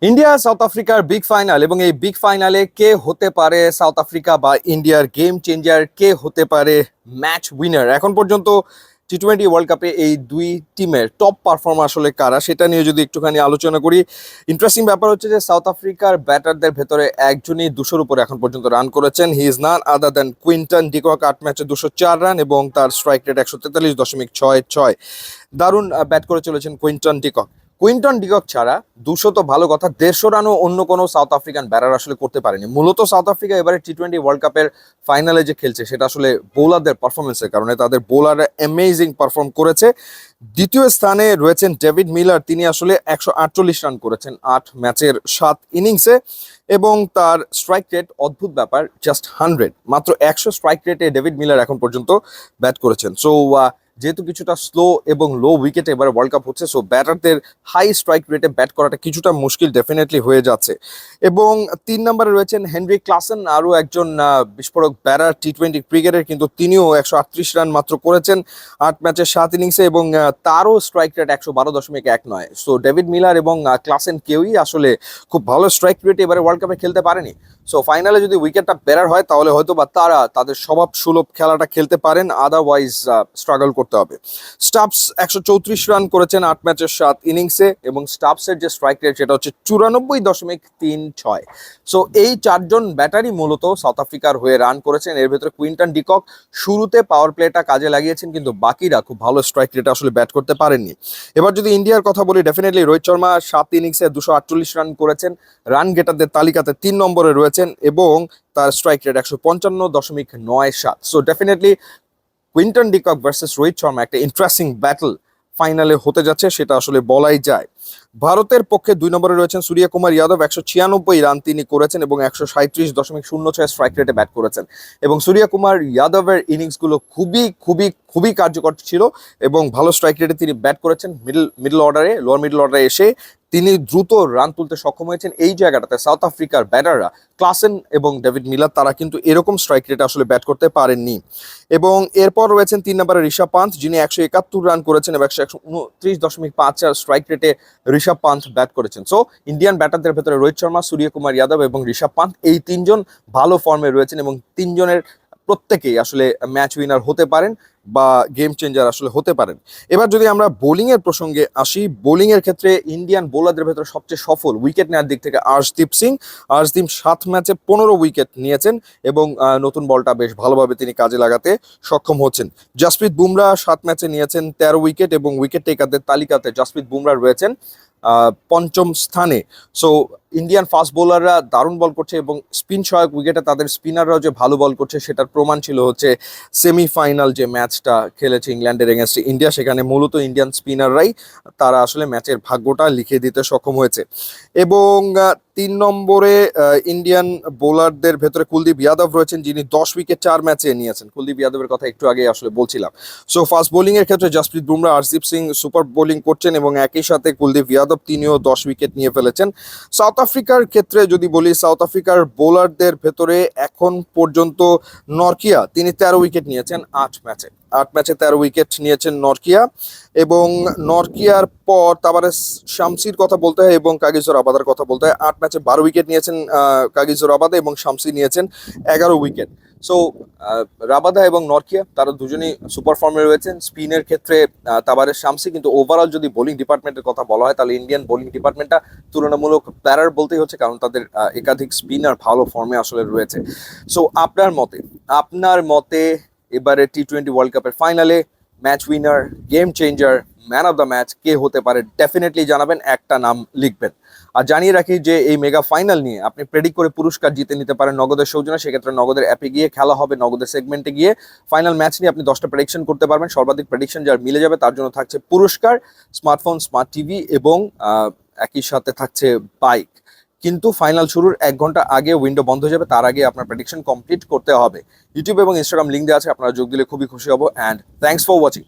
India south আফ্রিকার big final এবং এই বিগ ফাইনালে কে হতে পারে সাউথ আফ্রিকা বা ইন্ডিয়ার গেম চেঞ্জার, কে হতে পারে ম্যাচ উইনার। এখন পর্যন্ত টি-20 ওয়ার্ল্ড কাপে এই দুই টিমের টপ পারফর্মার আসলে কারা সেটা নিয়ে যদি একটুখানি আলোচনা করি। ইন্টারেস্টিং ব্যাপার হচ্ছে যে সাউথ আফ্রিকার ব্যাটারদের ভেতরে একজনই 200-র উপরে এখন পর্যন্ত রান করেছেন। He is none other than Quinton de Kock. 8 ম্যাচে 204 রান এবং তার স্ট্রাইক রেট 143.66। দারুণ ব্যাট করে চলেছেন কুইন্টন ডিকক। কুইন্টন ডিকক ছাড়া 200 তো ভালো কথা, 150 রানও অন্য কোনো সাউথ আফ্রিকান ব্যাটার আসলে করতে পারেনি। মূলত সাউথ আফ্রিকা এবারে টি-20 ওয়ার্ল্ড কাপের ফাইনালে যে খেলছে সেটা আসলে বোলারদের পারফরমেন্সের কারণে, তাদের বোলাররা অ্যামেজিং পারফর্ম করেছে। দ্বিতীয় স্থানে রয়েছেন ডেভিড মিলার, তিনি আসলে 148 রান করেছেন 8 ম্যাচের 7 ইনিংসে এবং তার স্ট্রাইক রেট অদ্ভুত ব্যাপার, জাস্ট 100। মাত্র 100 স্ট্রাইক রেটে ডেভিড মিলার এখন পর্যন্ত ব্যাট করেছেন। সো যেহেতু কিছুটা স্লো এবং লো উইকেটে এবারে ওয়ার্ল্ড কাপ হচ্ছে, সো ব্যাটারদের হাই স্ট্রাইক রেটে ব্যাট করাটা কিছুটা মুশকিল ডেফিনেটলি হয়ে যাচ্ছে। এবং 3 নম্বরে রয়েছেন হেনরি ক্লাসেন, আরও একজন বিস্ফোরক ব্যাটার টি-20 ক্রিকেটের, কিন্তু তিনিও 138 রান মাত্র করেছেন 8 ম্যাচে 7 ইনিংসে এবং তারও strike rate 112.19। So David Miller এবং ক্লাসেন কেউই আসলে খুব ভালো স্ট্রাইক রেটে এবারে ওয়ার্ল্ড কাপে খেলতে পারেনি। সো ফাইনালে যদি উইকেটটা বেরার হয় তাহলে হয়তো বা তারা তাদের স্বভাব সুলভ খেলাটা খেলতে পারেন, আদারওয়াইজ স্ট্রাগল করতে হবে। স্টাবস 134 রান করেছেন 8 ম্যাচের 7 ইনিংসে এবং স্টাবসের যে স্ট্রাইক রেট সেটা হচ্ছে 94.36। সো এই 4 জন ব্যাটারই মূলত সাউথ আফ্রিকার হয়ে রান করেছেন। এর ভেতরে কুইন্টন ডিকক শুরুতে পাওয়ার প্লেটা কাজে লাগিয়েছেন, কিন্তু বাকিরা খুব ভালো স্ট্রাইক রেটে আসলে ব্যাট করতে পারেননি। এবার যদি ইন্ডিয়ার কথা বলি, ডেফিনেটলি রোহিত শর্মা 7 ইনিংসে 248 রান করেছেন, রান গেটারদের তালিকাতে 3 নম্বরে রয়েছেন এবং তার strike rate 155.97। So definitely Quinton de Kock versus Rohit Sharma একটা ইন্টারেস্টিং ব্যাটল ফাইনালে হতে যাচ্ছে, সেটা আসলে বলাই যায়। ভারতের পক্ষে 2 নম্বরে রয়েছেন সূর্যকুমার যাদব, 196 রান তিনি করেছেন এবং 137.06 স্ট্রাইক রেটে ব্যাট করেছেন। এবং সূর্যকুমার যাদবের ইনিংসগুলো খুবই খুবই খুবই কার্যকর ছিল এবং ভালো স্ট্রাইক রেটে তিনি ব্যাট করেছেন। লোয়ার মিডল অর্ডারে এসে তিনি দ্রুত রান তুলতে সক্ষম হয়েছেন। এই জায়গাটাতে সাউথ আফ্রিকার ব্যাটাররা ক্লাসেন এবং ডেভিড মিলার তারা কিন্তু এরকম স্ট্রাইক রেটে আসলে ব্যাট করতে পারেননি। এবং এরপর রয়েছেন 3 নম্বরে ঋষভ পান্থ, যিনি 171 রান করেছেন এবং 129.54 স্ট্রাইক রেটে ঋষভ পান্থ ব্যাট করেছেন। সো ইন্ডিয়ান ব্যাটারদের ভেতরে রোহিত শর্মা, সূর্যকুমার যাদব এবং ঋষভ পান্থ, এই 3 জন ভালো ফর্মে রয়েছেন এবং 3 জনের প্রত্যেকেই আসলে ম্যাচ উইনার হতে পারেন বা গেম চেঞ্জার আসলে হতে পারেন। এবার যদি আমরা বোলিং এর প্রসঙ্গে আসি, বোলিং এর ক্ষেত্রে ইন্ডিয়ান বোলারদের ভেতরে সবচেয়ে সফল উইকেট নেওয়ার দিক থেকে আর্শদীপ সিং। আর্শদীপ 7 ম্যাচে 15 উইকেট নিয়েছেন এবং নতুন বলটা বেশ ভালোভাবে তিনি কাজে লাগাতে সক্ষম হচ্ছেন। জসপ্রীত বুমরা 7 ম্যাচে নিয়েছেন 13 উইকেট এবং উইকেট টেকারদের তালিকাতে জসপ্রীত বুমরা রয়েছেন 5ম স্থানে। সো ইন্ডিয়ান ফাস্ট বোলাররা দারুণ বল করছে এবং স্পিন সহায়ক উইকেটে তাদের স্পিনাররাও যে ভালো বল করছে সেটার প্রমাণ ছিল হচ্ছে সেমিফাইনাল যে ম্যাচটা খেলেছে ইংল্যান্ডের এগেনস্টে ইন্ডিয়া, সেখানে মূলত ইন্ডিয়ান স্পিনাররাই তারা আসলে ম্যাচের ভাগ্যটা লিখে দিতে সক্ষম হয়েছে। এবং 3 নম্বরে ইন্ডিয়ান বোলারদের ভেতরে কুলদীপ যাদব রয়েছেন, যিনি 10 উইকেট 4 ম্যাচে নিয়েছেন। কুলদীপ যাদবের কথা একটু আগে আসলে বলছিলাম। সো ফাস্ট বোলিং এর ক্ষেত্রে জসপ্রীত বুমরা, আর্শদীপ সিং সুপার বোলিং করছেন এবং একই সাথে কুলদীপ যাদব তিনিও 10 উইকেট নিয়ে ফেলেছেন। সাউথ আফ্রিকার ক্ষেত্রে যদি বলি, সাউথ আফ্রিকার বোলারদের ভেতরে এখন পর্যন্ত নরকিয়া, তিনি 13 উইকেট নিয়েছেন 8 ম্যাচে 13 উইকেট নিয়েছেন নরকিয়া। এবং নরকিয়ার পর তাবারেস শামসির কথা বলতে হয় এবং কাগিজো রাবাদার কথা বলতে হয়। 8 ম্যাচে 12 উইকেট নিয়েছেন কাগিজো রাবাদা এবং শামসি নিয়েছেন 11 উইকেট। সো রাবাদা এবং নরকিয়া তারা দুজনেই সুপার ফর্মে রয়েছেন। স্পিনের ক্ষেত্রে তাবারেস শামসি, কিন্তু ওভারঅল যদি বোলিং ডিপার্টমেন্টের কথা বলা হয় তাহলে ইন্ডিয়ান বোলিং ডিপার্টমেন্টটা তুলনামূলক প্যারার বলতেই হচ্ছে, কারণ তাদের একাধিক স্পিনার ভালো ফর্মে আসলে রয়েছে। সো আপনার মতে এবারে টি-20 ওয়ার্ল্ড কাপের ফাইনালে match winner, game changer, man of the match কে হতে পারে ডেফিনেটলি জানাবেন, একটা নাম লিখবেন। আর জানিয়ে রাখি যে এই মেগা ফাইনাল নিয়ে আপনি প্রেডিক্ট করে পুরস্কার জিতে নিতে পারেন নগদের সৌজন্যে। সেক্ষেত্রে নগদের অ্যাপে গিয়ে খেলা হবে, নগদের সেগমেন্টে গিয়ে ফাইনাল ম্যাচ নিয়ে আপনি 10টা প্রেডিকশন করতে পারবেন। সর্বাধিক প্রেডিকশন যার মিলে যাবে তার জন্য থাকছে পুরস্কার, স্মার্টফোন, স্মার্ট টিভি এবং একই সাথে থাকছে বাইক। কিন্তু ফাইনাল শুরুর 1 ঘন্টা আগে উইন্ডো বন্ধ হয়ে যাবে, তার আগে আপনার প্রেডিকশন কমপ্লিট করতে হবে। ইউটিউব এবং ইনস্টাগ্রাম লিঙ্ক দেওয়া আছে, আপনারা যোগ দিলে খুবই খুশি হব। And thanks for watching.